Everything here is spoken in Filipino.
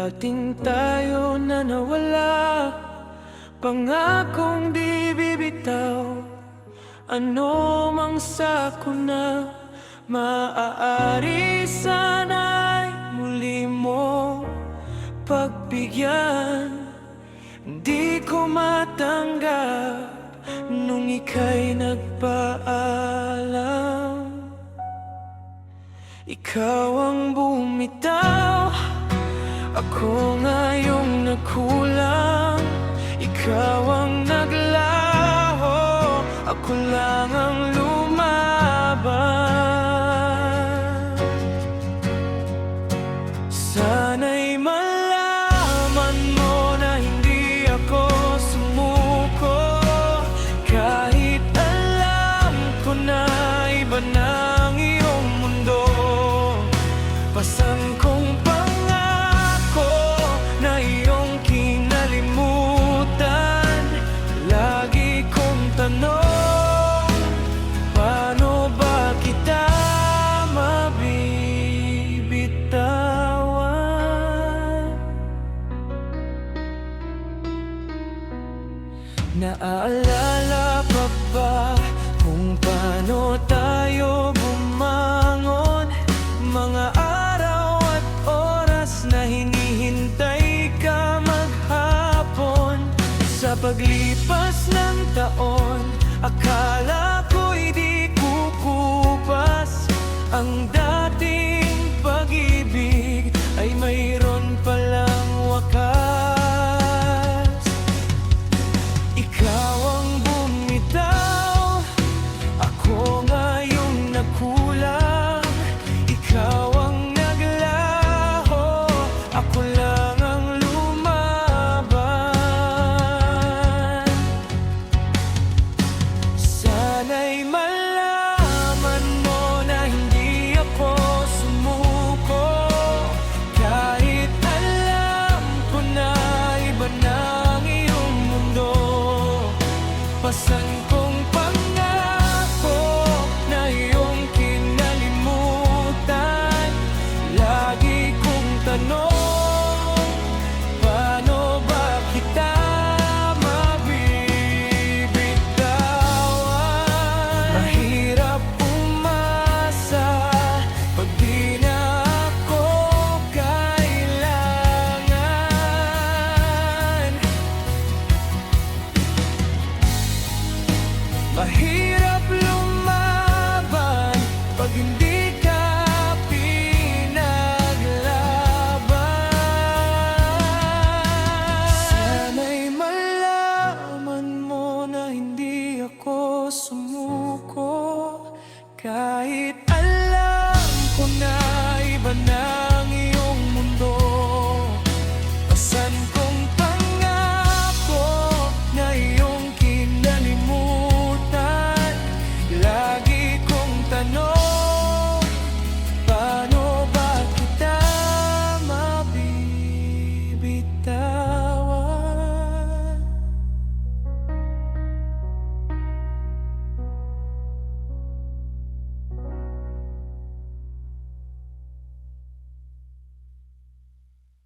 dating tayo na nawala, pangakong di bibitaw. Ano mang sakuna, maaari sana'y muli mo pagbigyan. Di ko matanggap nung ika'y nagpaalam. Ikaw ang bumitaw, ako ngayong nagkulang. Ikaw ang naglaho, ako lang ang lumaban. Sana'y malaman mo na hindi ako sumuko, kahit alam ko na iba na ang iyong mundo. Pasan kong pangako na iyong kinalimutan. Lagi kong tanong, paano ba kita mabibitawan? Naaalala pa ba kung paano tayo bumangon? Mga araw at oras na hinihintay ka maghapon. Sa paglipas ng taon, akala ko'y di kukupas. Ang dating pag-ibig ay mayroon palang wakas. Ikaw ang bumitaw, ako ngayong nakulang. Ikaw ang naglaho, ako lang ang lumaban. Sana'y malaman mo na hindi ako sumuko, kahit alam ko na iba na ang iyong mundo. Pasan kong pangako na iyong kinalimutan. Lagi kong tanong,